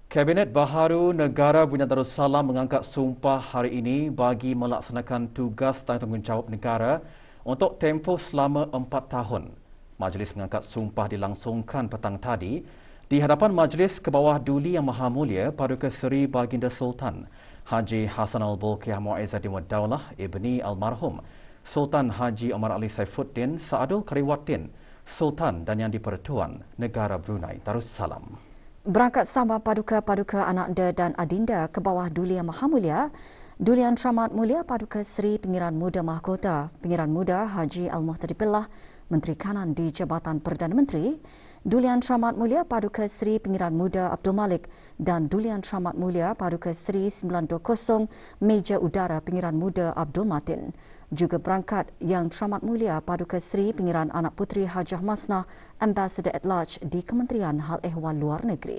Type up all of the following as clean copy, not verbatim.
Kabinet Baharu Negara Brunei Darussalam mengangkat sumpah hari ini bagi melaksanakan tugas dan tanggungjawab negara untuk tempoh selama 4 tahun. Majlis mengangkat sumpah dilangsungkan petang tadi di hadapan Majlis Kebawah Duli Yang Maha Mulia Paduka Seri Baginda Sultan Haji Hassan Al-Bolkiah Muizzaddin Wad Daulah Ibni Almarhum Sultan Haji Omar Ali Saifuddin Saadul Kariwatin Sultan dan Yang di-Pertuan Negara Brunei Darussalam. Berangkat sambang paduka-paduka ananda dan adinda ke bawah Duli Yang Maha Mulia, Duli Yang Teramat Mulia Paduka Seri Pengiran Muda Mahkota, Pengiran Muda Haji Al-Muhtadi Billah, Menteri Kanan di Jabatan Perdana Menteri, Duli Yang Teramat Mulia Paduka Seri Pengiran Muda Abdul Malik dan Duli Yang Teramat Mulia Paduka Seri 920 Meja Udara Pengiran Muda Abdul Matin. Juga berangkat Yang Teramat Mulia Paduka Seri Pengiran Anak Puteri Hajah Masnah, Ambassador at Large di Kementerian Hal Ehwal Luar Negeri.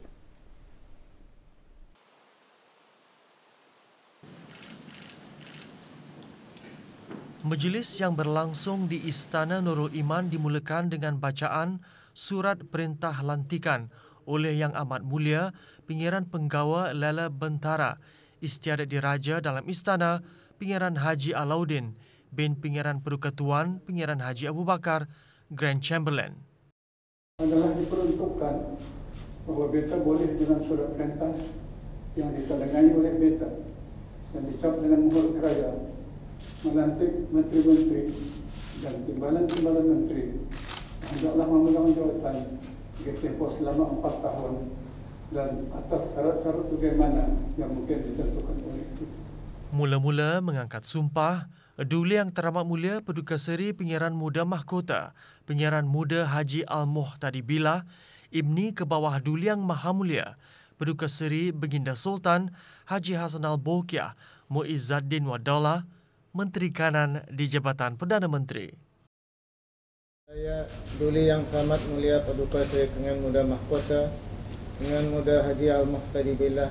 Majlis yang berlangsung di Istana Nurul Iman dimulakan dengan bacaan Surat Perintah Lantikan oleh Yang Amat Mulia Pengiran Penggawa Lela Bentara, Istiadat Diraja dalam Istana, Pengiran Haji Alauddin bin Pengiran Perukatuan Pengiran Haji Abu Bakar, Grand Chamberlain. Adalah diperuntukkan bahawa beta boleh dengan surat perintah yang ditandatangani oleh beta dan dicap dengan muhur kerajaan melantik menteri-menteri dan timbalan-timbalan menteri hendaklah memegang jawatan hingga tempoh selama 4 tahun dan atas syarat-syarat sebagaimana yang mungkin ditentukan oleh itu. Mula-mula mengangkat sumpah, Duli Yang Teramat Mulia Paduka Seri Pengiran Muda Mahkota, Pengiran Muda Haji Al-Muhtadi Billah, Ibni Kebawah Duli Yang Maha Mulia Paduka Seri Baginda Sultan Haji Hassan Al-Bolkiah Muizzaddin Wad Daulah, Menteri Kanan di Jabatan Perdana Menteri. Saya Duli Yang Teramat Mulia Paduka Seri Pengiran Muda Mahkota, Pengiran Muda Haji Al-Muhtadi Billah,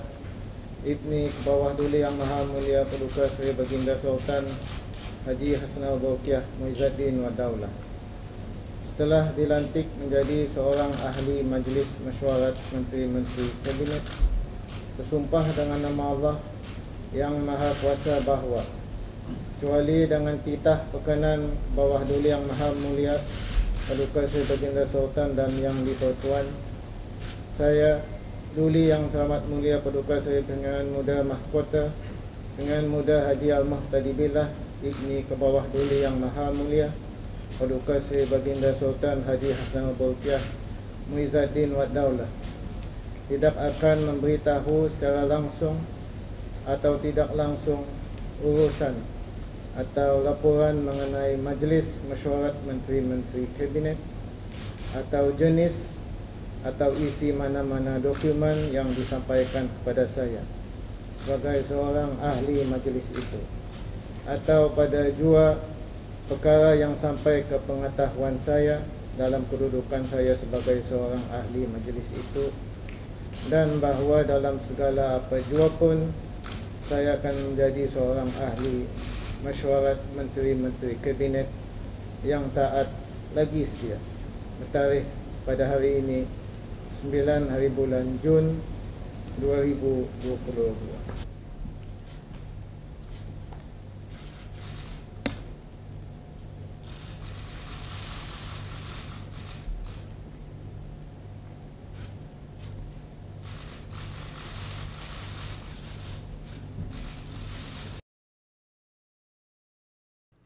Ibni Kebawah Duli Yang Maha Mulia Paduka Seri Baginda Sultan Haji Hassan Al-Bolkiah Muizzaddin Wad Daulah. Setelah dilantik menjadi seorang ahli Majlis Mesyuarat Menteri-Menteri Kabinet, bersumpah dengan nama Allah yang Maha Kuasa bahawa kecuali dengan titah pekanan bawah Duli Yang Maha Mulia Paduka Seri Baginda Sultan dan Yang di-Pertuan, saya Duli Yang Teramat Mulia Paduka Seri Pengiran Muda Mahkota, Pengiran Muda Haji Al-Muhtadi Billah, Ibni Kebawah Duli Yang Maha Mulia Paduka Seri Baginda Sultan Haji Hassan Al-Bolkiah Muizzaddin Wad Daulah tidak akan memberitahu secara langsung atau tidak langsung urusan atau laporan mengenai Majlis Mesyuarat Menteri-Menteri Kabinet atau jenis atau isi mana-mana dokumen yang disampaikan kepada saya sebagai seorang ahli majlis itu, atau pada jua perkara yang sampai ke pengetahuan saya dalam kedudukan saya sebagai seorang ahli majlis itu, dan bahawa dalam segala apa jua pun saya akan menjadi seorang ahli mesyuarat menteri-menteri kabinet yang taat lagi setia. Bertarikh pada hari ini 9 hari bulan Jun 2022.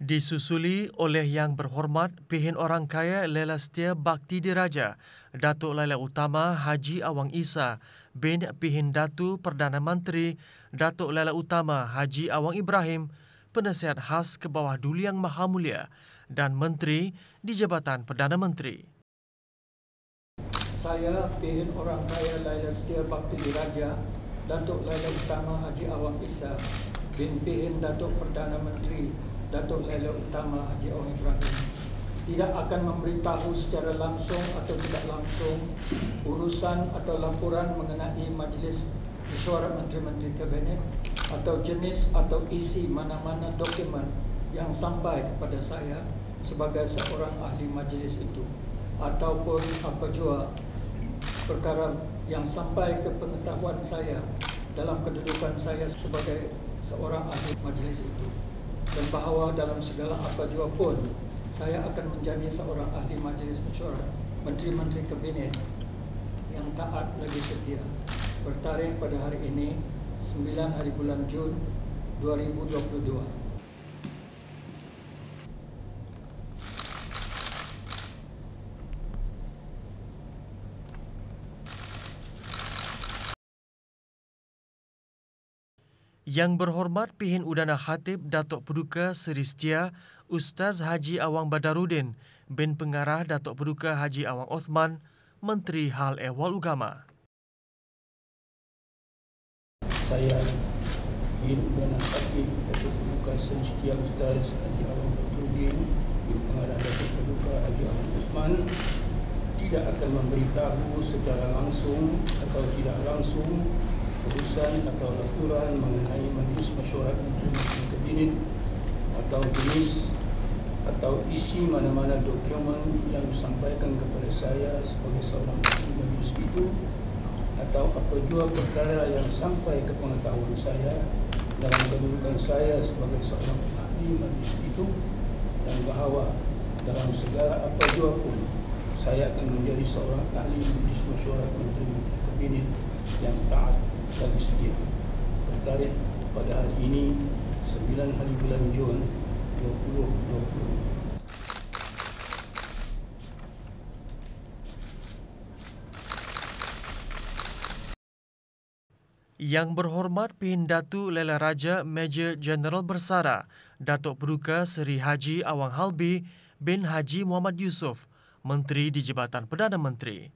Disusuli oleh Yang Berhormat Pihin Orang Kaya Lela Setia Bakti Diraja Datuk Laila Utama Haji Awang Isa bin Pihin Datu Perdana Menteri Datuk Laila Utama Haji Awang Ibrahim, Penasihat Khas ke bawah Duli Yang Maha Mulia dan Menteri di Jabatan Perdana Menteri. Saya Pihin Orang Kaya Laila Setia Bakti Diraja Datuk Laila Utama Haji Awang Isa bin Pihin Datuk Perdana Menteri Datuk Laila Utama Haji Awang Ibrahim tidak akan memberitahu secara langsung atau tidak langsung urusan atau laporan mengenai Majlis Mesyuarat Menteri-Menteri Kabinet atau jenis atau isi mana-mana dokumen yang sampai kepada saya sebagai seorang ahli majlis itu, ataupun apa jua perkara yang sampai ke pengetahuan saya dalam kedudukan saya sebagai seorang ahli majlis itu, dan bahawa dalam segala apa jua pun saya akan menjadi seorang ahli majlis mesyuarat Menteri-Menteri Kabinet yang taat lagi setia. Bertarikh pada hari ini 9 hari bulan Jun 2022. Yang berhormat Pihin Udana Khatib Datuk Paduka Seri Setia Ustaz Haji Awang Badarudin bin Pengarah Datuk Paduka Haji Awang Othman, Menteri Hal Ehwal Agama. Saya Pihin Udana Khatib Datuk Paduka Seri Setia Ustaz Haji Awang Badarudin bin Pengarah Datuk Paduka Haji Awang Othman tidak akan memberitahu secara langsung atau tidak langsung urusan atau laporan mengenai Majlis Mesyuarat Menteri-Menteri Kabinet atau jenis atau isi mana-mana dokumen yang disampaikan kepada saya sebagai seorang ahli majlis itu, atau apa jua perkara yang sampai ke pengetahuan saya dalam kedudukan saya sebagai seorang ahli majlis itu, dan bahawa dalam segala apa jua pun saya akan menjadi seorang ahli Majlis Mesyuarat Menteri-Menteri Kabinet yang taat dan setia. Bertarikh pada hari ini 9 hari bulan Jun 2020. Yang berhormat Pihin Datu Lela Raja Major Jeneral Bersara Datuk Paduka Seri Haji Awang Halbi bin Haji Muhammad Yusof, Menteri di Jabatan Perdana Menteri.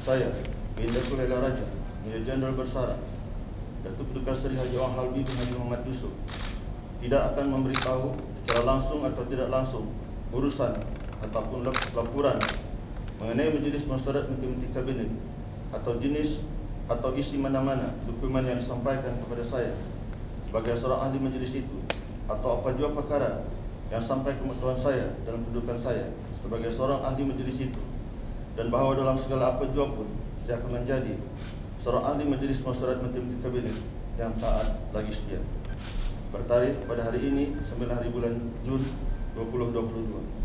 Saya, Pihin Datu Lela Raja Major Jeneral Bersara Datuk Paduka Seri Haji Awang Halbi bin Haji Muhammad Yusof tidak akan memberitahu secara langsung atau tidak langsung urusan ataupun laporan mengenai Majlis Mesyuarat Menteri-Menteri Kabinet atau jenis atau isi mana-mana dokumen yang disampaikan kepada saya sebagai seorang ahli majlis itu, atau apa jua perkara yang sampai ke pengetahuan saya dalam kedudukan saya sebagai seorang ahli majlis itu, dan bahawa dalam segala apa jua pun saya akan menjadi seorang ahli Majlis Mesyuarat Menteri-Menteri Kabinet yang taat lagi setia. Bertarikh pada hari ini 9 hari bulan Jun 2022.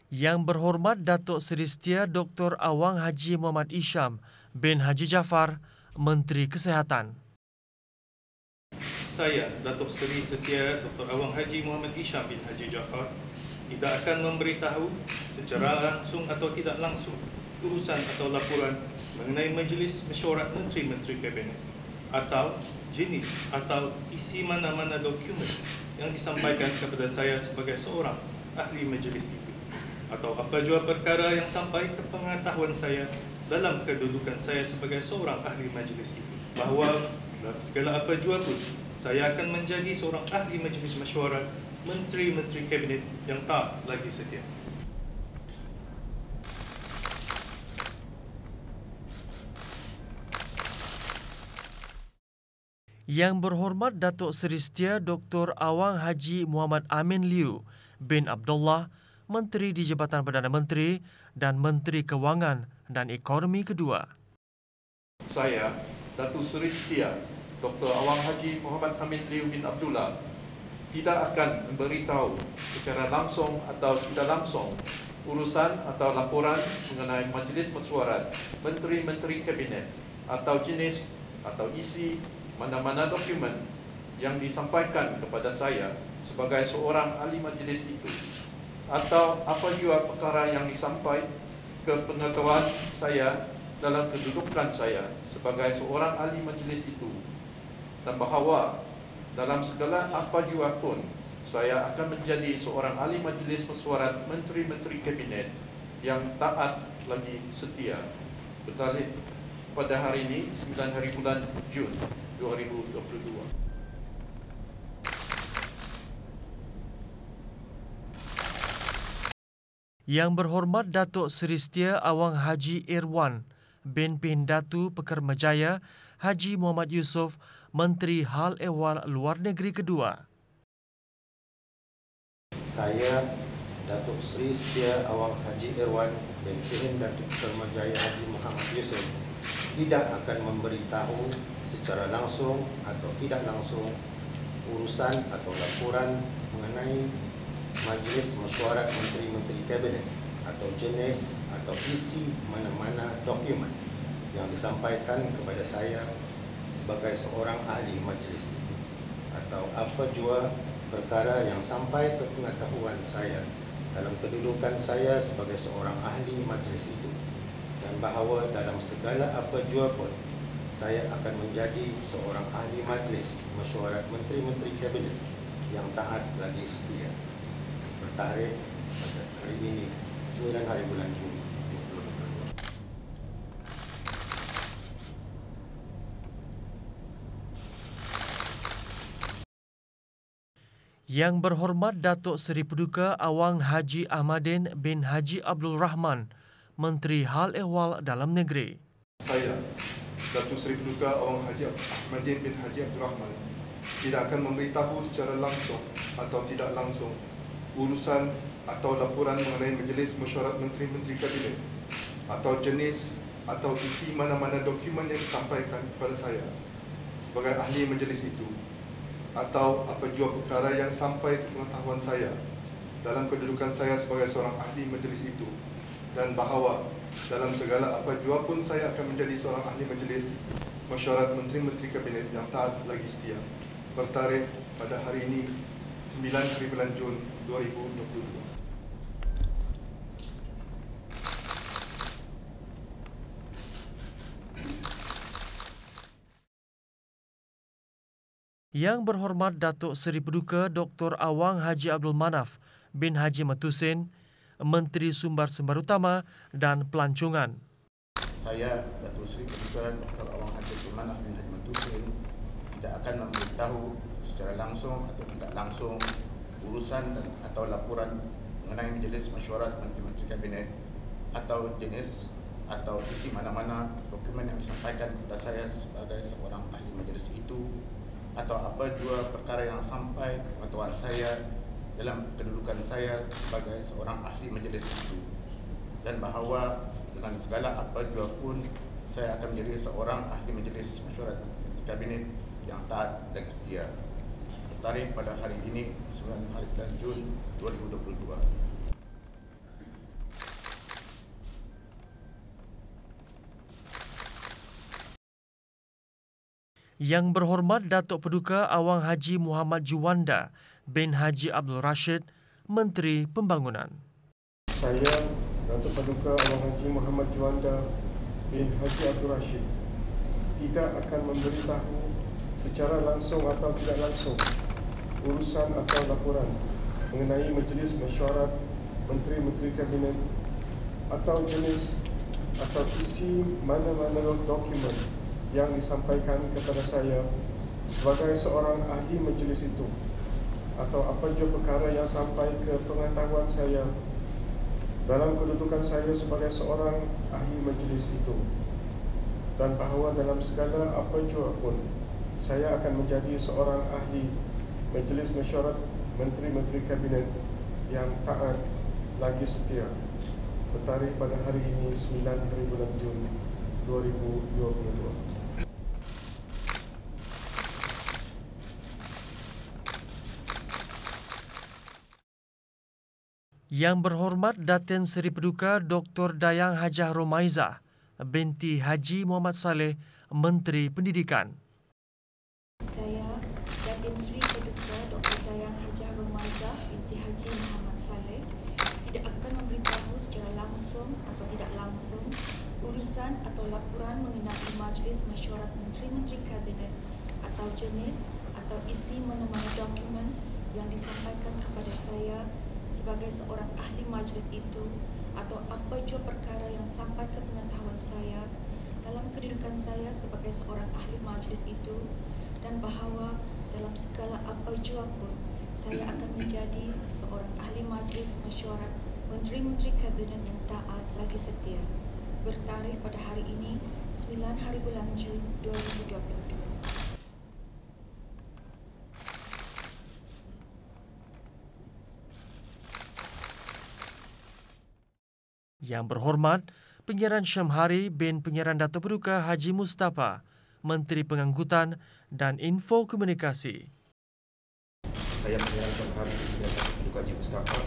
Yang berhormat Datuk Seri Setia Dr. Awang Haji Muhammad Isham bin Haji Jaafar, Menteri Kesihatan. Saya, Datuk Seri Setia Dr. Awang Haji Muhammad Isham bin Haji Jaafar, tidak akan memberitahu secara langsung atau tidak langsung urusan atau laporan mengenai Majlis Mesyuarat Menteri-Menteri Kabinet atau jenis atau isi mana-mana dokumen yang disampaikan kepada saya sebagai seorang ahli majlis itu, atau apa jua perkara yang sampai ke pengetahuan saya dalam kedudukan saya sebagai seorang ahli majlis itu, bahawa dalam segala apa jua pun saya akan menjadi seorang ahli Majlis Mesyuarat Menteri-Menteri Kabinet yang taat lagi setia. Yang berhormat Datuk Seri Setia Dr. Awang Haji Muhammad Amin Liu bin Abdullah, Menteri di Jabatan Perdana Menteri dan Menteri Kewangan dan Ekonomi kedua. Saya, Datuk Seri Setia Dr. Awang Haji Muhammad Amin Liu bin Abdullah, tidak akan memberitahu secara langsung atau tidak langsung urusan atau laporan mengenai Majlis Mesyuarat Menteri-Menteri Kabinet atau jenis atau isi mana-mana dokumen yang disampaikan kepada saya sebagai seorang ahli majlis itu, atau apa jua perkara yang disampaikan ke pengetahuan saya dalam kedudukan saya sebagai seorang ahli majlis itu, dan bahawa dalam segala apa jua pun saya akan menjadi seorang ahli Majlis Mesyuarat Menteri-Menteri Kabinet yang taat lagi setia. Bertarikh pada hari ini 9 hari bulan Jun 2022. Yang berhormat Datuk Seri Setia Awang Haji Irwan bin Pihin Datu Pekermajaya Haji Muhammad Yusof, Menteri Hal Ehwal Luar Negeri kedua. Saya, Datuk Seri Setia Awang Haji Irwan bin Kirin Datuk Termajaya Haji Muhammad Yusof tidak akan memberitahu secara langsung atau tidak langsung urusan atau laporan mengenai Majlis Mesyuarat Menteri-Menteri Kabinet atau jenis atau isi mana-mana dokumen yang disampaikan kepada saya sebagai seorang ahli majlis itu, atau apa jua perkara yang sampai ke pengetahuan saya dalam kedudukan saya sebagai seorang ahli majlis itu, dan bahawa dalam segala apa jua pun saya akan menjadi seorang ahli majlis mesyuarat Menteri-Menteri Kabinet yang taat lagi setia. Bertarikh pada hari ini 9 hari bulan Jun 2022. Yang berhormat Datuk Seri Paduka Awang Haji Ahmadin bin Haji Abdul Rahman, Menteri Hal Ehwal Dalam Negeri. Saya, Datuk Seri Paduka Awang Haji Ahmadin bin Haji Abdul Rahman, tidak akan memberitahu secara langsung atau tidak langsung urusan atau laporan mengenai Majlis Mesyuarat Menteri-Menteri Kabinet atau jenis atau isi mana-mana dokumen yang disampaikan kepada saya sebagai ahli majlis itu, atau apa jua perkara yang sampai ke pengetahuan saya dalam kedudukan saya sebagai seorang ahli majlis itu, dan bahawa dalam segala apa jua pun saya akan menjadi seorang ahli majlis mesyuarat Menteri-Menteri Kabinet yang taat lagi setia. Bertarikh pada hari ini 9 hari bulan Jun 2022. Yang berhormat Datuk Seri Paduka Dr. Awang Haji Abdul Manaf bin Haji Matusin, Menteri Sumber-Sumber Utama dan Pelancongan. Saya, Datuk Seri Paduka Dr. Awang Haji Abdul Manaf bin Haji Matusin, tidak akan memberitahu secara langsung atau tidak langsung urusan atau laporan mengenai Majlis Mesyuarat Menteri-Menteri Kabinet atau jenis atau isi mana-mana dokumen yang disampaikan kepada saya sebagai seorang ahli majlis itu, atau apa jua perkara yang sampai ke pengetahuan saya dalam kedudukan saya sebagai seorang ahli majlis itu, dan bahawa dengan segala apa jua pun saya akan menjadi seorang ahli majlis mesyuarat kabinet yang taat dan setia. Bertarikh pada hari ini 9 hari bulan Jun 2022. Yang berhormat Datuk Paduka Awang Haji Muhammad Juwanda bin Haji Abdul Rashid, Menteri Pembangunan. Saya, Datuk Paduka Awang Haji Muhammad Juwanda bin Haji Abdul Rashid, tidak akan memberitahu secara langsung atau tidak langsung urusan atau laporan mengenai Majlis Mesyuarat Menteri-Menteri Kabinet atau jenis atau isi mana-mana dokumen yang disampaikan kepada saya sebagai seorang ahli majlis itu, atau apa jua perkara yang sampai ke pengetahuan saya dalam kedudukan saya sebagai seorang ahli majlis itu, dan bahawa dalam segala apa jua pun saya akan menjadi seorang ahli Majlis Mesyuarat Menteri-Menteri Kabinet yang taat lagi setia. Bertarikh pada hari ini 9 hari bulan Jun 2022. Yang berhormat Datin Seri Paduka Dr. Dayang Hajah Romaizah binti Haji Muhammad Saleh, Menteri Pendidikan. Saya, Datin Seri Paduka Dr. Dayang Hajah Romaizah binti Haji Muhammad Saleh, tidak akan memberitahu secara langsung atau tidak langsung urusan atau laporan mengenai Majlis Mesyuarat Menteri-Menteri Kabinet atau jenis atau isi mana-mana dokumen yang disampaikan kepada saya sebagai seorang ahli majlis itu, atau apa jua perkara yang sampai ke pengetahuan saya dalam kedudukan saya sebagai seorang ahli majlis itu, dan bahawa dalam segala apa jua pun saya akan menjadi seorang ahli majlis mesyuarat Menteri-Menteri Kabinet yang taat lagi setia. Bertarikh pada hari ini 9 hari bulan Jun 2022. Yang berhormat, Pengiran Syamhari bin Pengiran Datuk Paduka Haji Mustafa, Menteri Pengangkutan dan Info Komunikasi. Saya Pengiran Syamhari bin Datuk Paduka Haji Mustafa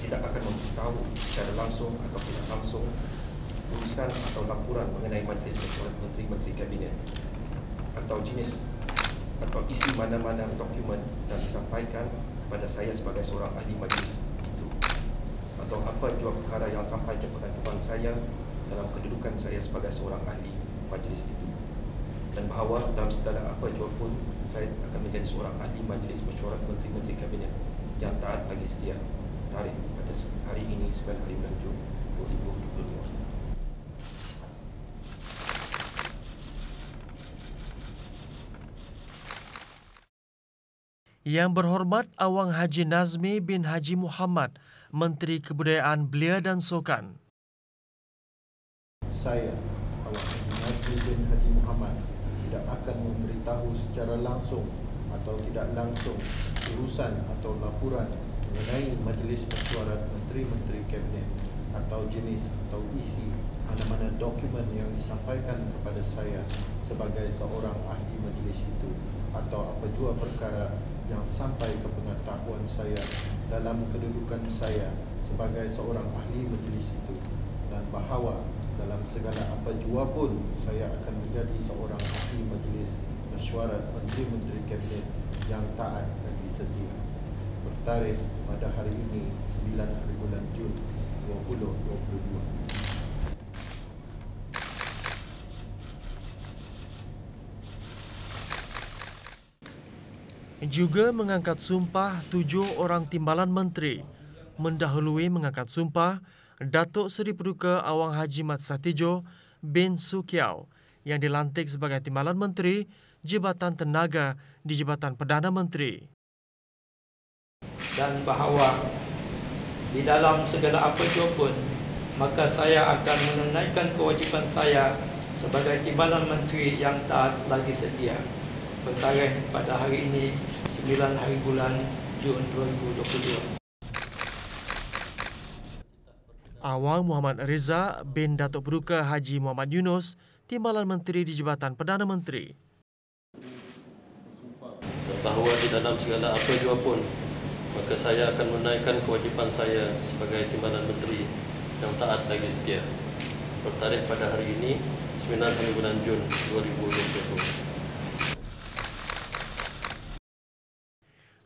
tidak akan memberitahu secara langsung atau tidak langsung urusan atau laporan mengenai Majlis Mesyuarat Menteri-Menteri Kabinet atau jenis atau isi mana-mana dokumen yang disampaikan kepada saya sebagai seorang ahli majlis itu, atau apa jua perkara yang sampai ke pengetahuan saya dalam kedudukan saya sebagai seorang ahli majlis itu, dan bahawa dalam segala apa jua pun saya akan menjadi seorang ahli Majlis Mesyuarat Menteri-Menteri Kabinet yang taat bagi setia. Tarikh pada hari ini 9 hari bulan Jun 2022. Yang berhormat Awang Haji Nazmi bin Haji Muhammad, Menteri Kebudayaan Belia dan Sukan. Saya, Awang Haji Nazmi bin Haji Muhammad, tidak akan memberitahu secara langsung atau tidak langsung urusan atau laporan mengenai Majlis Mesyuarat Menteri-Menteri Kabinet atau jenis atau isi mana-mana dokumen yang disampaikan kepada saya sebagai seorang ahli majlis itu, atau apa jua perkara yang sampai ke pengetahuan saya dalam kedudukan saya sebagai seorang ahli majlis itu, dan bahawa dalam segala apa jua pun saya akan menjadi seorang ahli majlis mesyuarat Menteri-Menteri Kabinet yang taat bagi setia. Bertarikh pada hari ini 9 hari bulan Jun 2022. Juga mengangkat sumpah 7 orang timbalan menteri. Mendahului mengangkat sumpah Datuk Seri Paduka Awang Haji Mat Satijo bin Sukiau yang dilantik sebagai timbalan menteri Jabatan Tenaga di Jabatan Perdana Menteri. Dan bahawa di dalam segala apa jua pun, maka saya akan menunaikan kewajipan saya sebagai timbalan menteri yang taat lagi setia. Bertarikh pada hari ini 9 hari bulan Jun 2022. Awang Muhammad Reza bin Datuk Paduka Haji Muhammad Yunus, timbalan menteri di Jabatan Perdana Menteri. Bahawa di dalam segala apa jua pun, maka saya akan menunaikan kewajipan saya sebagai timbalan menteri yang taat lagi setia. Bertarikh pada hari ini 9 hari bulan Jun 2022.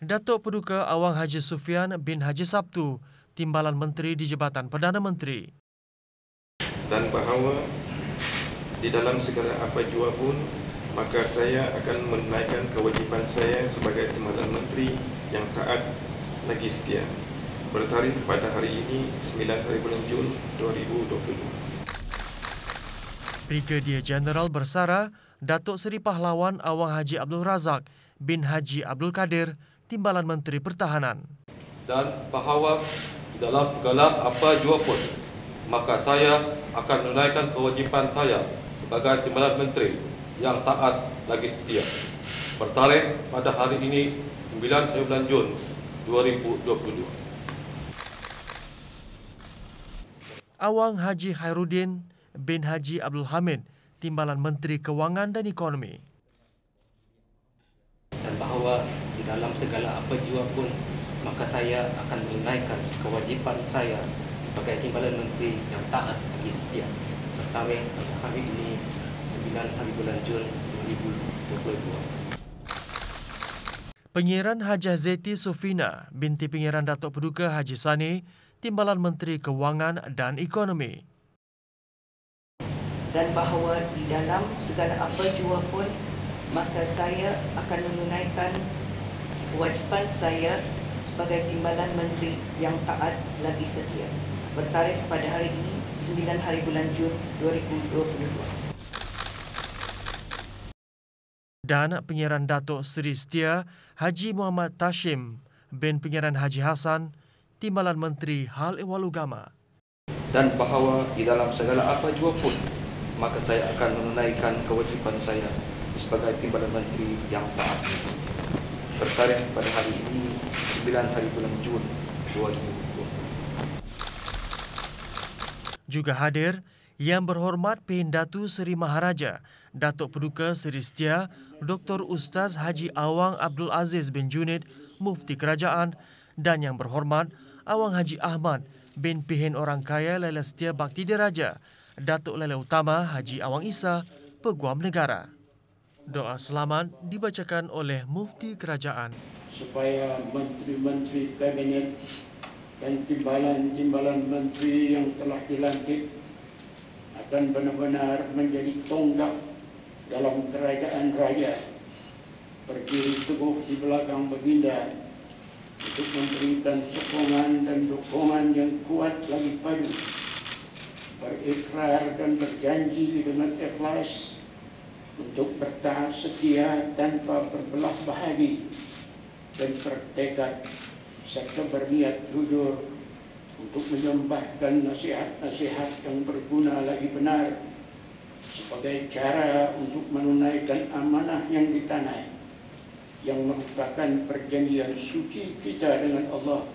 Datuk Paduka Awang Haji Sufian bin Haji Sabtu, timbalan menteri di Jabatan Perdana Menteri. Dan bahawa di dalam segala apa jua pun, maka saya akan menunaikan kewajipan saya sebagai timbalan menteri yang taat lagi setia. Bertarikh pada hari ini 9 hari bulan Jun 2022. Brigadier Jeneral Bersara Datuk Seri Pahlawan Awang Haji Abdul Razak bin Haji Abdul Kadir, timbalan Menteri Pertahanan. Dan bahawa di dalam segala apa jua pun, maka saya akan menunaikan kewajipan saya sebagai timbalan menteri yang taat lagi setia. Bertarikh pada hari ini 9 hari bulan Jun 2022. Awang Haji Khairuddin bin Haji Abdul Hamid, timbalan Menteri Kewangan dan Ekonomi. Dan bahawa di dalam segala apa jua pun, maka saya akan menunaikan kewajipan saya sebagai timbalan menteri yang taat bagi setia. Bertarikh pada hari ini 9 hari bulan Jun 2022. Pengiran Hajah Zeti Sufina binti Pengiran Datuk Paduka Haji Sani, timbalan Menteri Kewangan dan Ekonomi. Dan bahawa di dalam segala apa jua pun, maka saya akan menunaikan kewajipan saya sebagai timbalan menteri yang taat lagi setia. Bertarikh pada hari ini 9 hari bulan Jun 2022. Dan Pengiran Datuk Seri Setia Haji Muhammad Tashim bin Pengiran Haji Hassan, timbalan Menteri Hal Ehwal Agama. Dan bahawa di dalam segala apa jua pun, maka saya akan menunaikan kewajipan saya sebagai timbalan menteri yang taat lagi setia. Bertarikh pada hari ini 9 hari bulan Jun 2022. Juga hadir Yang Berhormat Pehin Datu Seri Maharaja Datuk Paduka Seri Setia Dr. Ustaz Haji Awang Abdul Aziz bin Junid Mufti Kerajaan dan Yang Berhormat Awang Haji Ahmad bin Pehin Orang Kaya Laila Setia Bakti Diraja Datuk Laila Utama Haji Awang Isa Peguam Negara. Doa selamat dibacakan oleh Mufti Kerajaan. Supaya menteri-menteri kabinet dan timbalan-timbalan menteri yang telah dilantik akan benar-benar menjadi tonggak dalam kerajaan raya, berdiri teguh di belakang baginda untuk memberikan sokongan dan dukungan yang kuat lagi padu, berikrar dan berjanji dengan ikhlas untuk bertaat setia tanpa berbelah bahagi dan bertekad serta berniat jujur untuk menyembahkan nasihat-nasihat yang berguna lagi benar sebagai cara untuk menunaikan amanah yang ditanai, yang merupakan perjanjian suci kita dengan Allah,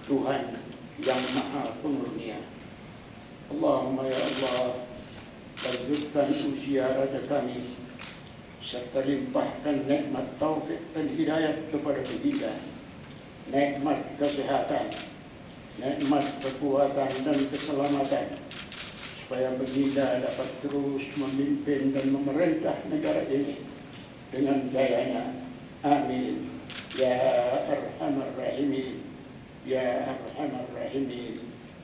Tuhan yang Maha Pengurnia. Allahumma ya Allah, lanjutkan usia raja kami serta limpahkan nikmat taufik dan hidayat kepada baginda, nikmat kesehatan, nikmat kekuatan dan keselamatan, supaya baginda dapat terus memimpin dan memerintah negara ini dengan jayanya. Amin. Ya Arhamar Rahimin, Ya Arhamar Rahimin,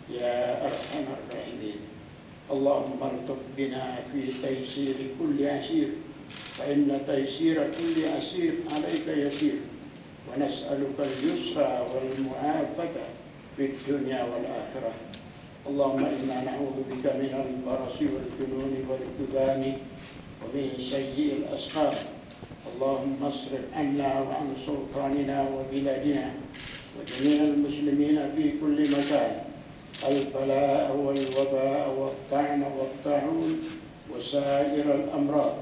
Ya Arhamar Rahimin. Allahumma altuf bina fi taysir kulli asir, fa inna taysir kulli asir alayka yasir, wa nas'aluka al-yusra wal mu'afata في الدنيا والآخرة. اللهم إنا نعوذ بك من البرص والجنون والجذام ومن سيء الأسقام. اللهم اصرف عنا وعن سلطاننا وبلادنا وجميع المسلمين في كل مكان البلاء والوباء والطعن والطاعون وسائر الأمراض،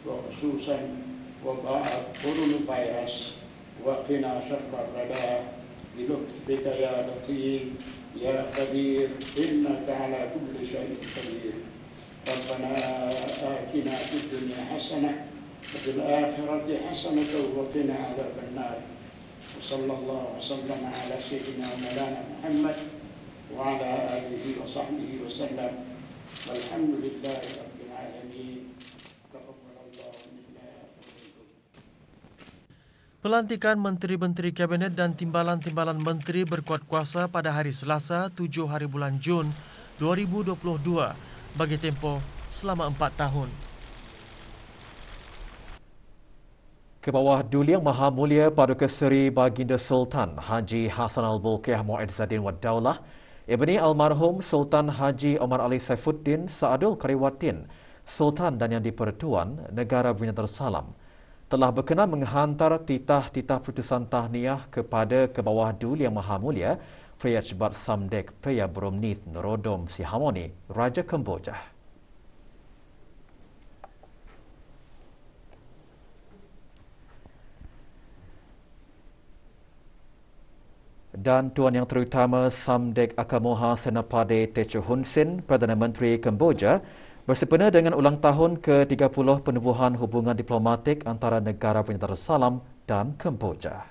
وخصوصا وباء كورونا فيروس، وقنا شر الردى بلطفك يا لطيف يا خبير إنك على كل شيء قدير. ربنا آتنا في الدنيا حسنة وفي الآخرة حسنة وقنا عذاب النار. وصلى الله وسلم على سيدنا مولانا محمد وعلى آله وصحبه وسلم والحمد لله رب العالمين. تقبل الله منا ومنكم. Pelantikan Menteri-Menteri Kabinet dan Timbalan-Timbalan Menteri berkuat kuasa pada hari Selasa 7 hari bulan Jun 2022 bagi tempoh selama 4 tahun. Ke bawah Duli Yang Maha Mulia Paduka Seri Baginda Sultan Haji Hassan Al-Bolkiah Mu'izzuddin Wad Daulah, Ibni Almarhum Sultan Haji Omar Ali Saifuddin Sa'adul Kariwatin, Sultan dan Yang di-Pertuan Negara Brunei Darussalam, telah berkenan menghantar titah-titah putusan tahniah kepada ke bawah Duli Yang Maha Mulia Prayajbat Samdech Paya Bromnith Norodom Sihamoni, Raja Kemboja. Dan Tuan Yang Terutama Samdech Akamoha Senapati Techo Hun Sen, Perdana Menteri Kemboja, bersempena dengan ulang tahun ke-30 penubuhan hubungan diplomatik antara negara Brunei Darussalam dan Kemboja.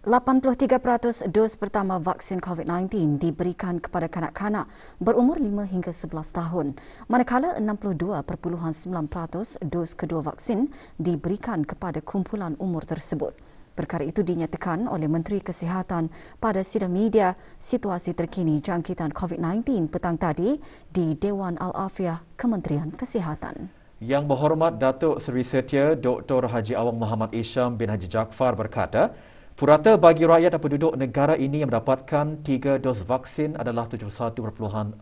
%83% dos pertama vaksin COVID-19 diberikan kepada kanak-kanak berumur 5 hingga 11 tahun, manakala 62.9% dos kedua vaksin diberikan kepada kumpulan umur tersebut. Perkara itu dinyatakan oleh Menteri Kesihatan pada sidang media situasi terkini jangkitan COVID-19 petang tadi di Dewan Al-Afiah Kementerian Kesihatan. Yang Berhormat Datuk Seri Setia Dr. Haji Awang Muhammad Isham bin Haji Jaafar berkata, purata bagi rakyat dan penduduk negara ini yang mendapatkan 3 dos vaksin adalah 71.4%.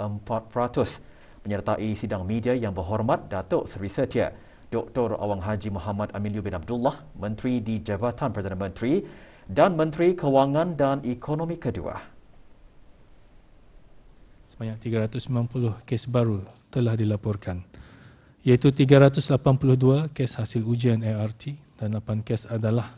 Menyertai sidang media Yang Berhormat Datuk Seri Setia Dr. Awang Haji Muhammad Amin Liu bin Abdullah, Menteri di Jabatan Perdana Menteri dan Menteri Kewangan dan Ekonomi kedua. Sebanyak 390 kes baru telah dilaporkan, iaitu 382 kes hasil ujian ART dan 8 kes adalah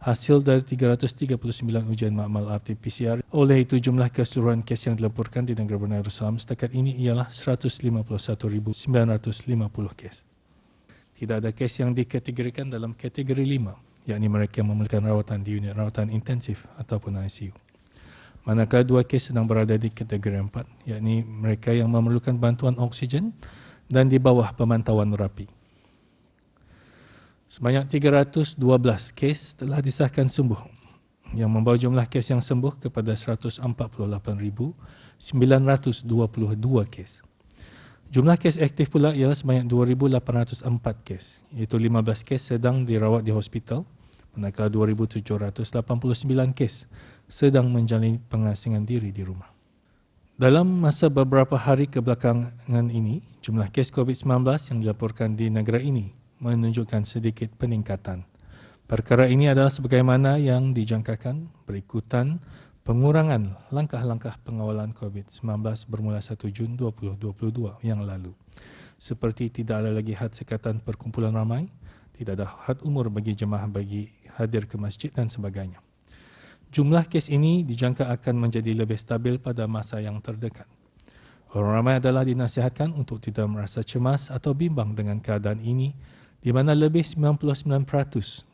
hasil dari 339 ujian makmal RT-PCR. Oleh itu, jumlah keseluruhan kes yang dilaporkan di negara Brunei Darussalam setakat ini ialah 151,950 kes. Tidak ada kes yang dikategorikan dalam kategori 5, yakni mereka yang memerlukan rawatan di unit rawatan intensif ataupun ICU. Manakala 2 kes sedang berada di kategori 4, yakni mereka yang memerlukan bantuan oksigen dan di bawah pemantauan rapi. Sebanyak 312 kes telah disahkan sembuh, yang membawa jumlah kes yang sembuh kepada 148,922 kes. Jumlah kes aktif pula ialah sebanyak 2,804 kes, iaitu 15 kes sedang dirawat di hospital, manakala 2,789 kes sedang menjalani pengasingan diri di rumah. Dalam masa beberapa hari kebelakangan ini, jumlah kes COVID-19 yang dilaporkan di negara ini menunjukkan sedikit peningkatan. Perkara ini adalah sebagaimana yang dijangkakan berikutan pengurangan langkah-langkah pengawalan COVID-19 bermula 1 Jun 2022 yang lalu. Seperti tidak ada lagi had sekatan perkumpulan ramai, tidak ada had umur bagi jemaah bagi hadir ke masjid dan sebagainya. Jumlah kes ini dijangka akan menjadi lebih stabil pada masa yang terdekat. Orang ramai adalah dinasihatkan untuk tidak merasa cemas atau bimbang dengan keadaan ini, di mana lebih 99%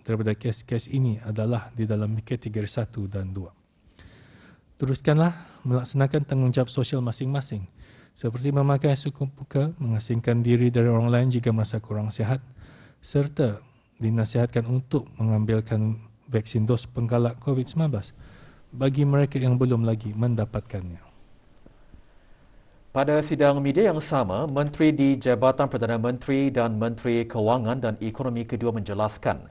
daripada kes-kes ini adalah di dalam kategori 1 dan 2. Teruskanlah melaksanakan tanggungjawab sosial masing-masing, seperti memakai suku muka, mengasingkan diri dari orang lain jika merasa kurang sihat, serta dinasihatkan untuk mengambilkan vaksin dos penggalak COVID-19 bagi mereka yang belum lagi mendapatkannya. Pada sidang media yang sama, Menteri di Jabatan Perdana Menteri dan Menteri Kewangan dan Ekonomi kedua menjelaskan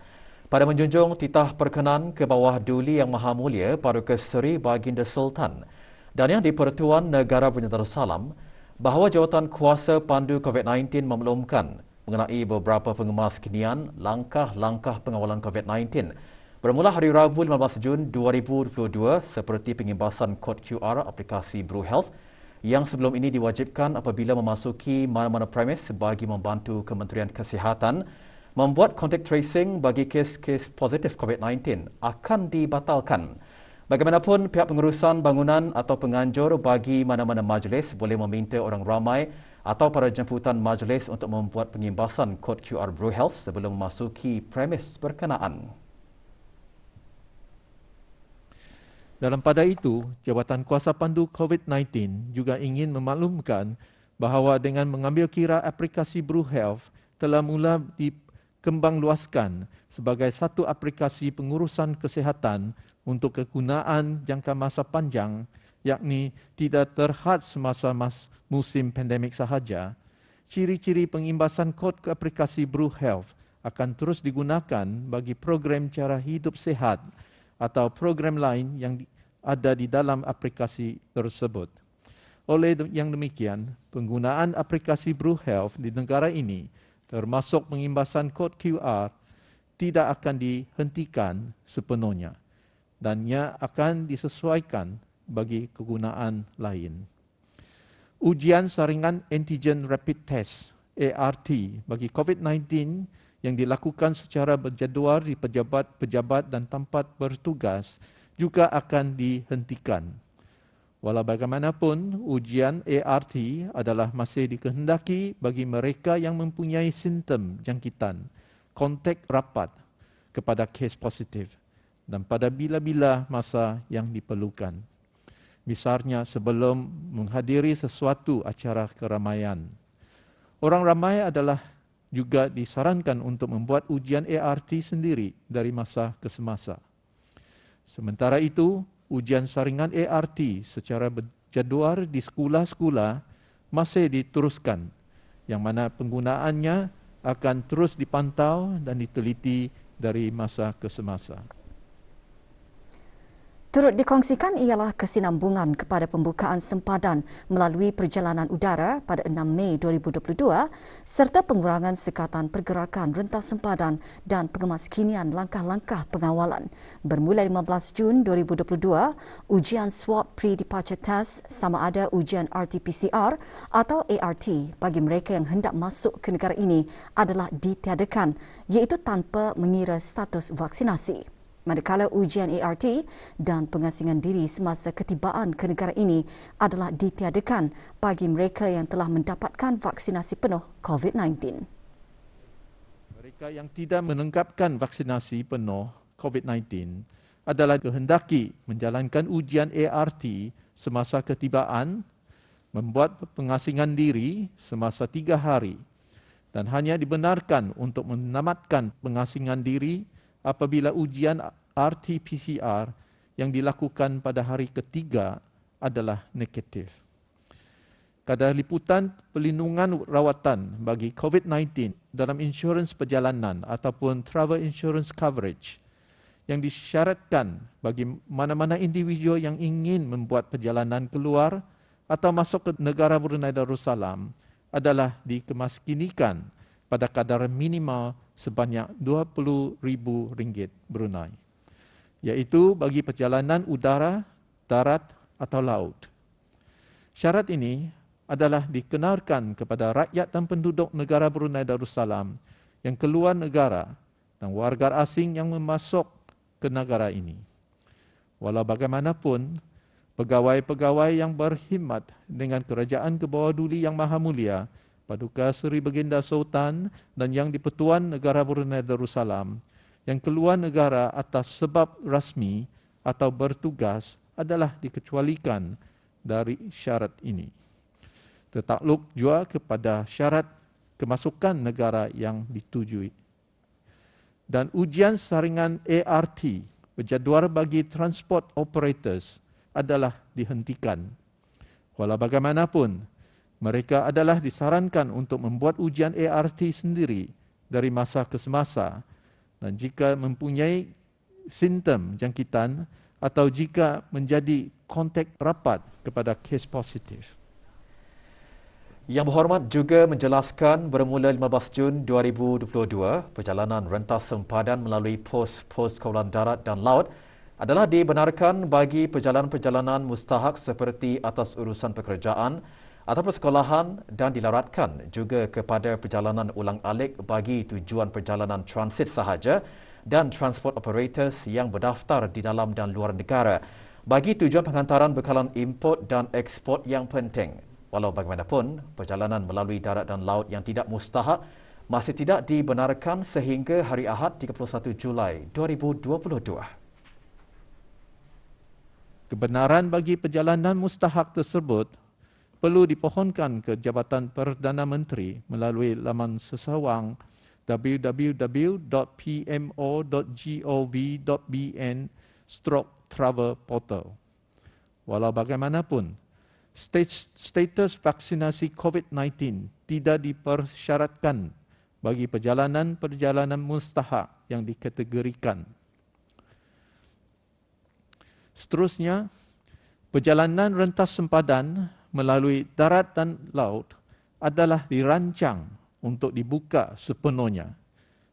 pada menjunjung titah perkenan ke bawah Duli Yang Maha Mulia Paduka Seri Baginda Sultan dan Yang di-Pertuan Negara Brunei Darussalam bahawa jawatan kuasa pandu COVID-19 memaklumkan mengenai beberapa pengemas kinian langkah-langkah pengawalan COVID-19 bermula hari Rabu 15 Jun 2022 seperti pengimbasan kod QR aplikasi BruHealth yang sebelum ini diwajibkan apabila memasuki mana-mana premis bagi membantu Kementerian Kesihatan membuat contact tracing bagi kes-kes positif COVID-19 akan dibatalkan. Bagaimanapun, pihak pengurusan bangunan atau penganjur bagi mana-mana majlis boleh meminta orang ramai atau para jemputan majlis untuk membuat pengimbasan kod QR BruHealth sebelum memasuki premis berkenaan. Dalam pada itu, Jabatan Kuasa Pandu COVID-19 juga ingin memaklumkan bahawa dengan mengambil kira aplikasi BruHealth telah mula dikembangluaskan sebagai satu aplikasi pengurusan kesihatan untuk kegunaan jangka masa panjang, yakni tidak terhad semasa musim pandemik sahaja. Ciri-ciri pengimbasan kod ke aplikasi BruHealth akan terus digunakan bagi program cara hidup sihat atau program lain yang ada di dalam aplikasi tersebut. Oleh yang demikian, penggunaan aplikasi BruHealth di negara ini, termasuk pengimbasan kod QR, tidak akan dihentikan sepenuhnya dan ia akan disesuaikan bagi kegunaan lain. Ujian saringan antigen rapid test ART bagi COVID-19 yang dilakukan secara berjadual di pejabat-pejabat dan tempat bertugas juga akan dihentikan. Walau bagaimanapun, ujian ART adalah masih dikehendaki bagi mereka yang mempunyai simptom jangkitan, kontak rapat kepada kes positif dan pada bila-bila masa yang diperlukan. Misalnya sebelum menghadiri sesuatu acara keramaian. Orang ramai adalah juga disarankan untuk membuat ujian ART sendiri dari masa ke semasa. Sementara itu, ujian saringan ART secara berjadual di sekolah-sekolah masih diteruskan, yang mana penggunaannya akan terus dipantau dan diteliti dari masa ke semasa. Turut dikongsikan ialah kesinambungan kepada pembukaan sempadan melalui perjalanan udara pada 6 Mei 2022 serta pengurangan sekatan pergerakan rentas sempadan dan pengemaskinian langkah-langkah pengawalan. Bermula 15 Jun 2022, ujian swab pre-departure test sama ada ujian RT-PCR atau ART bagi mereka yang hendak masuk ke negara ini adalah ditiadakan, iaitu tanpa mengira status vaksinasi. manakala ujian ART dan pengasingan diri semasa ketibaan ke negara ini adalah ditiadakan bagi mereka yang telah mendapatkan vaksinasi penuh COVID-19. Mereka yang tidak melengkapkan vaksinasi penuh COVID-19 adalah kehendaki menjalankan ujian ART semasa ketibaan, membuat pengasingan diri semasa 3 hari dan hanya dibenarkan untuk menamatkan pengasingan diri apabila ujian RT-PCR yang dilakukan pada hari ketiga adalah negatif. Kadar liputan pelindungan rawatan bagi COVID-19 dalam insurans perjalanan ataupun travel insurance coverage yang disyaratkan bagi mana-mana individu yang ingin membuat perjalanan keluar atau masuk ke negara Brunei Darussalam adalah dikemaskinikan pada kadar minimal sebanyak RM20,000 Brunei, iaitu bagi perjalanan udara, darat atau laut. Syarat ini adalah dikenalkan kepada rakyat dan penduduk negara Brunei Darussalam yang keluar negara dan warga asing yang masuk ke negara ini. Walau bagaimanapun, pegawai-pegawai yang berkhidmat dengan Kerajaan ke bawah Duli Yang Maha Mulia, Paduka Seri Baginda Sultan dan Yang di-Pertuan Negara Brunei Darussalam yang keluar negara atas sebab rasmi atau bertugas adalah dikecualikan dari syarat ini. Tertakluk juga kepada syarat kemasukan negara yang ditujui. Dan ujian saringan ART berjadual bagi transport operators adalah dihentikan. Walau bagaimanapun, mereka adalah disarankan untuk membuat ujian ART sendiri dari masa ke semasa dan jika mempunyai simptom jangkitan atau jika menjadi kontak rapat kepada kes positif. Yang berhormat juga menjelaskan bermula 15 Jun 2022, perjalanan rentas sempadan melalui pos-pos kawalan darat dan laut adalah dibenarkan bagi perjalanan-perjalanan mustahak seperti atas urusan pekerjaan atau persekolahan dan dilaratkan juga kepada perjalanan ulang-alik bagi tujuan perjalanan transit sahaja dan transport operators yang berdaftar di dalam dan luar negara bagi tujuan penghantaran bekalan import dan ekspor yang penting. Walau bagaimanapun, perjalanan melalui darat dan laut yang tidak mustahak masih tidak dibenarkan sehingga hari Ahad 31 Julai 2022. Kebenaran bagi perjalanan mustahak tersebut perlu dipohonkan ke Jabatan Perdana Menteri melalui laman sesawang www.pmo.gov.bn/travel portal. Walau bagaimanapun, status vaksinasi COVID-19 tidak dipersyaratkan bagi perjalanan-perjalanan mustahak yang dikategorikan. Seterusnya, perjalanan rentas sempadan melalui darat dan laut adalah dirancang untuk dibuka sepenuhnya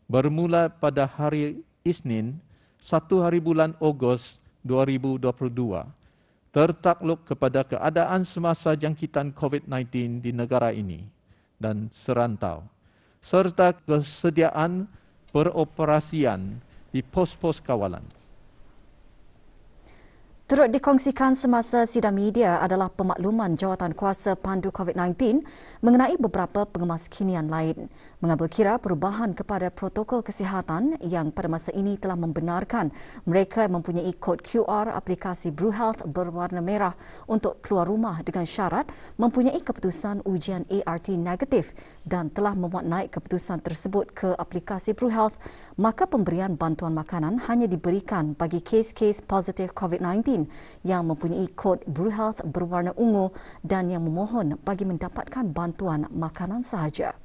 bermula pada hari Isnin 1 hari bulan Ogos 2022 tertakluk kepada keadaan semasa jangkitan COVID-19 di negara ini dan serantau, serta kesediaan beroperasian di pos-pos kawalan. Turut dikongsikan semasa sidang media adalah pemakluman Jawatankuasa Pandu COVID-19 mengenai beberapa pengemaskinian lain. Mengambil kira perubahan kepada protokol kesihatan yang pada masa ini telah membenarkan mereka mempunyai kod QR aplikasi BruHealth berwarna merah untuk keluar rumah dengan syarat mempunyai keputusan ujian ART negatif dan telah memuat naik keputusan tersebut ke aplikasi BruHealth, maka pemberian bantuan makanan hanya diberikan bagi kes-kes positif COVID-19 yang mempunyai kod BruHealth berwarna ungu dan yang memohon bagi mendapatkan bantuan makanan sahaja.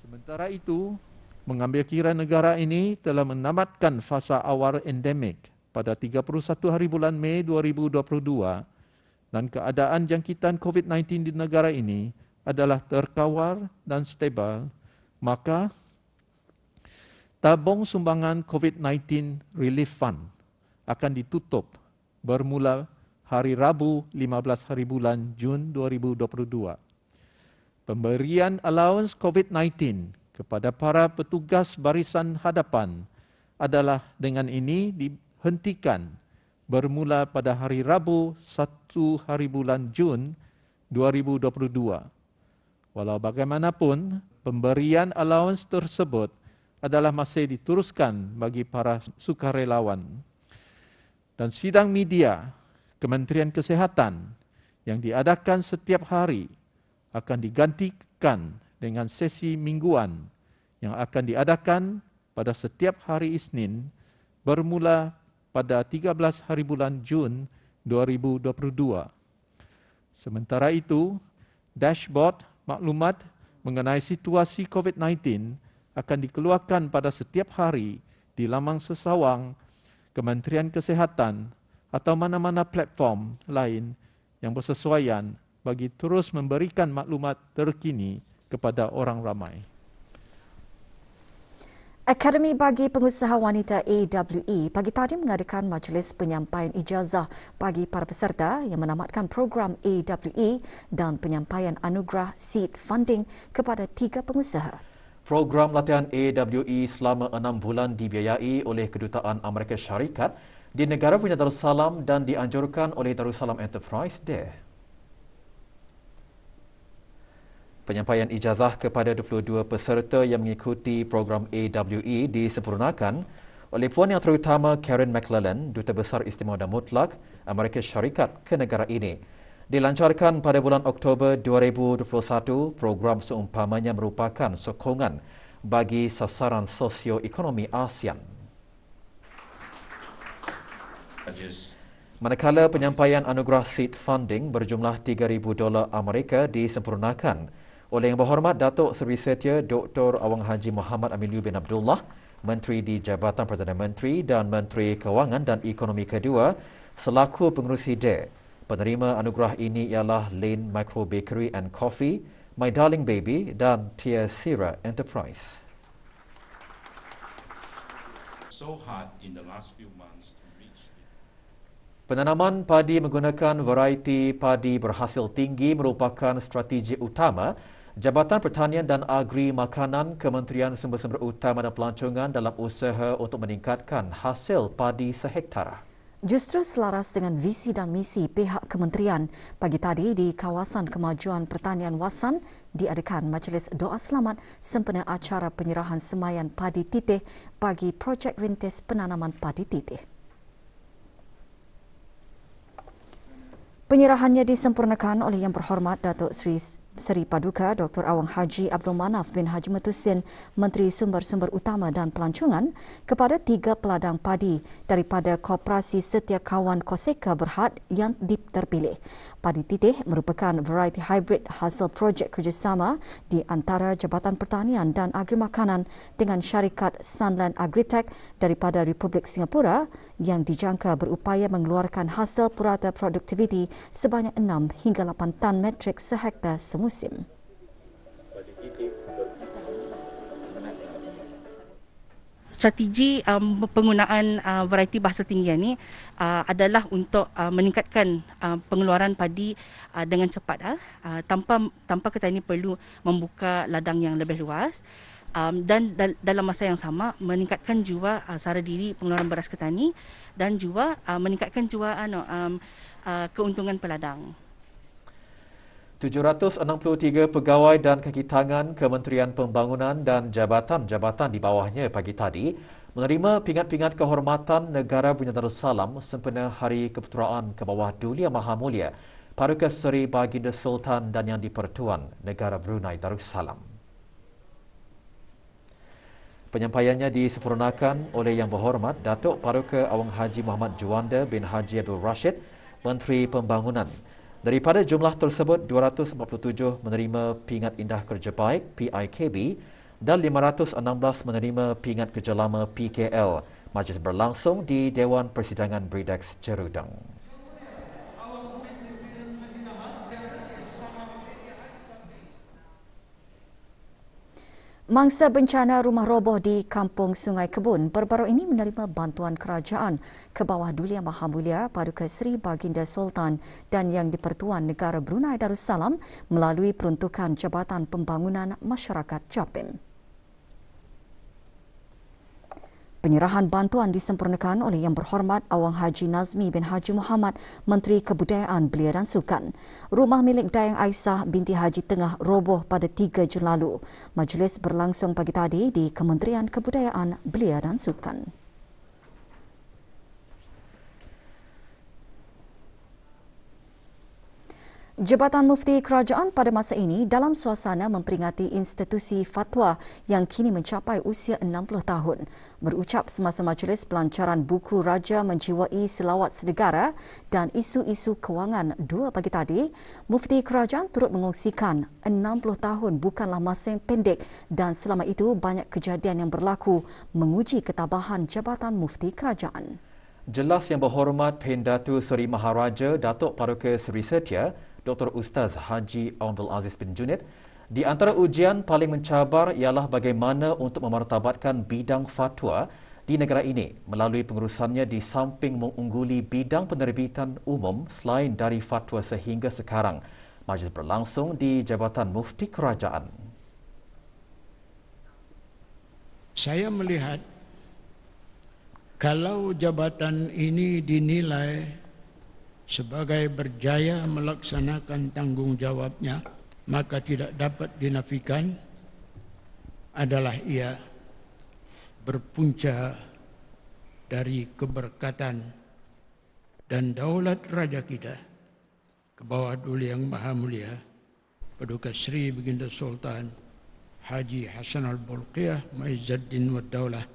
Sementara itu, mengambil kira negara ini telah menamatkan fasa awal endemik pada 31 hari bulan Mei 2022 dan keadaan jangkitan COVID-19 di negara ini adalah terkawal dan stabil, maka tabung sumbangan COVID-19 Relief Fund akan ditutup bermula hari Rabu 15 hari bulan Jun 2022. Pemberian allowance COVID-19 kepada para petugas barisan hadapan adalah dengan ini dihentikan bermula pada hari Rabu 1 hari bulan Jun 2022. Walau bagaimanapun, pemberian allowance tersebut adalah masih diteruskan bagi para sukarelawan. Dan sidang media Kementerian Kesihatan yang diadakan setiap hari akan digantikan dengan sesi mingguan yang akan diadakan pada setiap hari Isnin bermula pada 13 hari bulan Jun 2022. Sementara itu, dashboard maklumat mengenai situasi COVID-19 akan dikeluarkan pada setiap hari di laman sesawang Kementerian Kesihatan atau mana-mana platform lain yang bersesuaian bagi terus memberikan maklumat terkini kepada orang ramai. Akademi bagi Pengusaha Wanita AWE pagi tadi mengadakan majlis penyampaian ijazah bagi para peserta yang menamatkan program AWE dan penyampaian anugerah seed funding kepada 3 pengusaha. Program latihan AWE selama 6 bulan dibiayai oleh Kedutaan Amerika Syarikat di negara punya Darussalam dan dianjurkan oleh Darussalam Enterprise Day. Penyampaian ijazah kepada 22 peserta yang mengikuti program AWE disempurnakan oleh Puan Yang Terutama Karen McClellan, Duta Besar Istimewa dan Mutlak Amerika Syarikat ke negara ini. Dilancarkan pada bulan Oktober 2021, program seumpamanya merupakan sokongan bagi sasaran sosioekonomi ASEAN. Manakala penyampaian anugerah seed funding berjumlah $3,000 Amerika disempurnakan oleh Yang Berhormat Datuk Seri Setia Dr. Awang Haji Muhammad Amin Liu bin Abdullah, Menteri di Jabatan Perdana Menteri dan Menteri Kewangan dan Ekonomi kedua selaku pengerusi DARE. Penerima anugerah ini ialah Lane Micro Bakery and Coffee, My Darling Baby dan Tia Sira Enterprise. So hard in the last few months to reach. Penanaman padi menggunakan varieti padi berhasil tinggi merupakan strategi utama Jabatan Pertanian dan Agri Makanan Kementerian Sumber-Sumber Utama dan Pelancongan dalam usaha untuk meningkatkan hasil padi sehektara. Justru selaras dengan visi dan misi pihak kementerian, pagi tadi di kawasan Kemajuan Pertanian Wasan diadakan majlis doa selamat sempena acara penyerahan semaian padi titih bagi projek rintis penanaman padi titih. Penyerahannya disempurnakan oleh Yang Berhormat Datuk Seri Paduka Dr. Awang Haji Abdul Manaf bin Haji Mutusin, Menteri Sumber-Sumber Utama dan Pelancongan, kepada 3 peladang padi daripada Koperasi Setiakawan Koseka Berhad yang terpilih. Padi titih merupakan variety hybrid hasil projek kerjasama di antara Jabatan Pertanian dan Agri Makanan dengan syarikat Sunland Agritech daripada Republik Singapura yang dijangka berupaya mengeluarkan hasil purata produktiviti sebanyak 6 hingga 8 tan metrik sehektar semusim. Strategi penggunaan varieti bahasa tinggian ini adalah untuk meningkatkan pengeluaran padi dengan cepat tanpa kita ini perlu membuka ladang yang lebih luas. Dan dalam masa yang sama meningkatkan juga sara diri pengeluaran beras ketani dan juga meningkatkan juga keuntungan peladang. 763 pegawai dan kaki tangan Kementerian Pembangunan dan jabatan-jabatan di bawahnya pagi tadi menerima pingat-pingat kehormatan Negara Brunei Darussalam sempena Hari Kepeteraan ke bawah Duli Yang Maha Mulia Paduka Seri Baginda Sultan dan Yang di-Pertuan Negara Brunei Darussalam. Penyampaiannya disempurnakan oleh Yang Berhormat Datuk Paduka Awang Haji Muhammad Juanda bin Haji Abdul Rashid, Menteri Pembangunan. Daripada jumlah tersebut, 247 menerima Pingat Indah Kerja Baik PIKB dan 516 menerima Pingat Kerja Lama PKL. Majlis berlangsung di Dewan Persidangan Bridex Jerudong. Mangsa bencana rumah roboh di Kampung Sungai Kebun baru-baru ini menerima bantuan kerajaan ke bawah Duli Yang Maha Mulia Paduka Seri Baginda Sultan dan Yang di-Pertuan Negara Brunei Darussalam melalui peruntukan Jabatan Pembangunan Masyarakat JAPIM. Penyerahan bantuan disempurnakan oleh Yang Berhormat Awang Haji Nazmi bin Haji Muhammad, Menteri Kebudayaan Belia dan Sukan. Rumah milik Dayang Aisyah binti Haji Tengah roboh pada 3 Jun lalu. Majlis berlangsung pagi tadi di Kementerian Kebudayaan Belia dan Sukan. Jabatan Mufti Kerajaan pada masa ini dalam suasana memperingati institusi fatwa yang kini mencapai usia 60 tahun. Berucap semasa majlis pelancaran buku Raja Menjiwai Selawat Senegara dan isu-isu kewangan 2 pagi tadi, Mufti Kerajaan turut mengongsikan 60 tahun bukanlah masa yang pendek dan selama itu banyak kejadian yang berlaku menguji ketabahan Jabatan Mufti Kerajaan. Jelas Yang Berhormat Pendatu Seri Maharaja Datuk Paduka Seri Setia Dr. Ustaz Haji Abdul Aziz bin Junid, di antara ujian paling mencabar ialah bagaimana untuk memartabatkan bidang fatwa di negara ini melalui pengurusannya di samping mengungguli bidang penerbitan umum selain dari fatwa sehingga sekarang. Majlis berlangsung di Jabatan Mufti Kerajaan. Saya melihat kalau jabatan ini dinilai sebagai berjaya melaksanakan tanggungjawabnya, maka tidak dapat dinafikan adalah ia berpunca dari keberkatan dan daulat raja kita ke bawah Duli Yang Maha Mulia Paduka Sri Baginda Sultan Haji Hassan Al-Bolkiah Maizuddin Wad Daulah,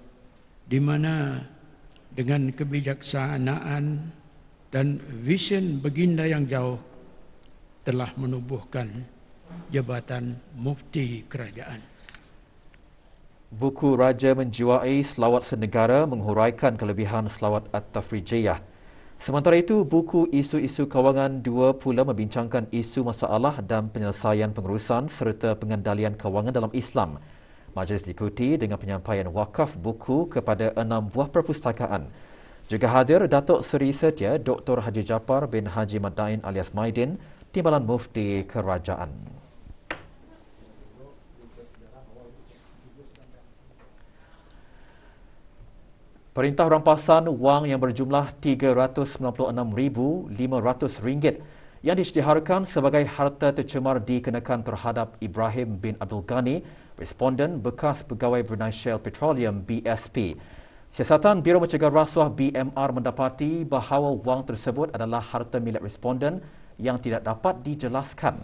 di mana dengan kebijaksanaan dan vision baginda yang jauh telah menubuhkan Jabatan Mufti Kerajaan. Buku Raja Menjiwai Selawat Senegara menghuraikan kelebihan selawat At-Tafrijiyah. Sementara itu, buku Isu-Isu Kewangan 2 pula membincangkan isu masalah dan penyelesaian pengurusan serta pengendalian kewangan dalam Islam. Majlis diikuti dengan penyampaian wakaf buku kepada 6 buah perpustakaan. Juga hadir Datuk Seri Setia Dr. Haji Japar bin Haji Madain alias Maidin, Timbalan Mufti Kerajaan. Perintah rampasan wang yang berjumlah RM396,500 yang diisytiharkan sebagai harta tercemar dikenakan terhadap Ibrahim bin Abdul Ghani, responden bekas pegawai Brunei Shell Petroleum BSP. Siasatan Biro Mencegah Rasuah BMR mendapati bahawa wang tersebut adalah harta milik responden yang tidak dapat dijelaskan.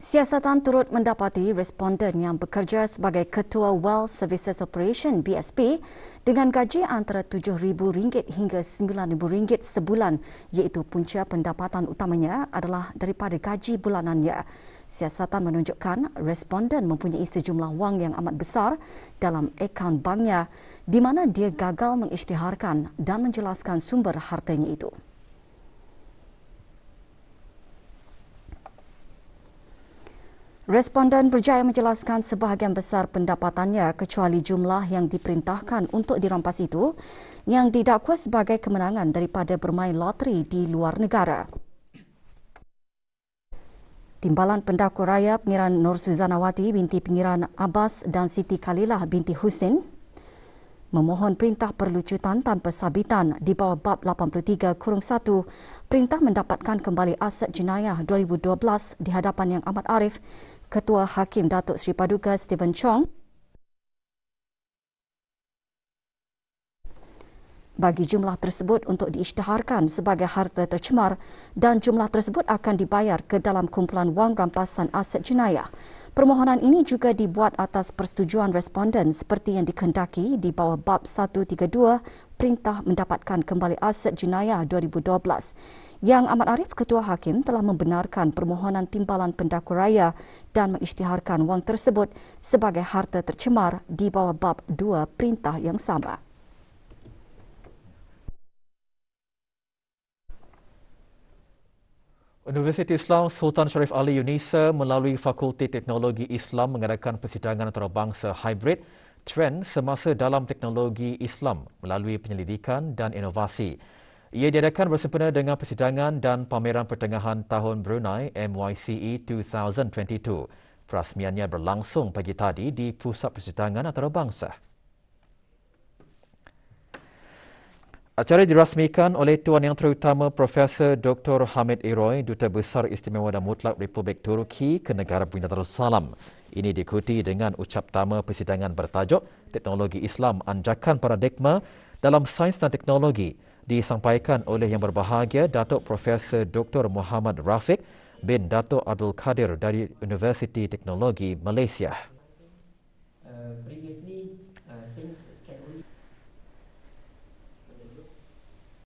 Siasatan turut mendapati responden yang bekerja sebagai Ketua Well Services Operation BSP dengan gaji antara RM7,000 hingga RM9,000 sebulan, iaitu punca pendapatan utamanya adalah daripada gaji bulanannya. Siasatan menunjukkan responden mempunyai sejumlah wang yang amat besar dalam akaun banknya di mana dia gagal mengisytiharkan dan menjelaskan sumber hartanya itu. Responden berjaya menjelaskan sebahagian besar pendapatannya kecuali jumlah yang diperintahkan untuk dirampas itu yang didakwa sebagai kemenangan daripada bermain loteri di luar negara. Timbalan Pendakwa Raya Pengiran Nur Suzanawati binti Pengiran Abbas dan Siti Khalilah binti Husin memohon perintah perlucutan tanpa sabitan di bawah bab 83-1 Perintah Mendapatkan Kembali Aset Jenayah 2012 di hadapan Yang Amat Arif, Ketua Hakim Datuk Seri Paduka Stephen Chong bagi jumlah tersebut untuk diisytiharkan sebagai harta tercemar dan jumlah tersebut akan dibayar ke dalam kumpulan wang rampasan aset jenayah. Permohonan ini juga dibuat atas persetujuan responden seperti yang dikehendaki di bawah bab 132 Perintah Mendapatkan Kembali Aset Jenayah 2012. Yang Amat Arif, Ketua Hakim, telah membenarkan permohonan Timbalan Pendakwa Raya dan mengisytiharkan wang tersebut sebagai harta tercemar di bawah bab 2 perintah yang sama. Universiti Islam Sultan Sharif Ali Yunisa melalui Fakulti Teknologi Islam mengadakan persidangan antarabangsa hybrid trend semasa dalam teknologi Islam melalui penyelidikan dan inovasi. Ia diadakan bersempena dengan persidangan dan pameran pertengahan tahun Brunei MYCE 2022. Perasmiannya berlangsung pagi tadi di Pusat Persidangan Antarabangsa. Acara dirasmikan oleh Tuan Yang Terutama Profesor Dr. Hamid Eroy, Duta Besar Istimewa dan Mutlak Republik Turki ke negara Brunei Darussalam. Ini diikuti dengan ucap tama persidangan bertajuk Teknologi Islam Anjakan Paradigma dalam Sains dan Teknologi disampaikan oleh Yang Berbahagia Datuk Profesor Dr. Muhammad Rafiq bin Datuk Abdul Kadir dari Universiti Teknologi Malaysia.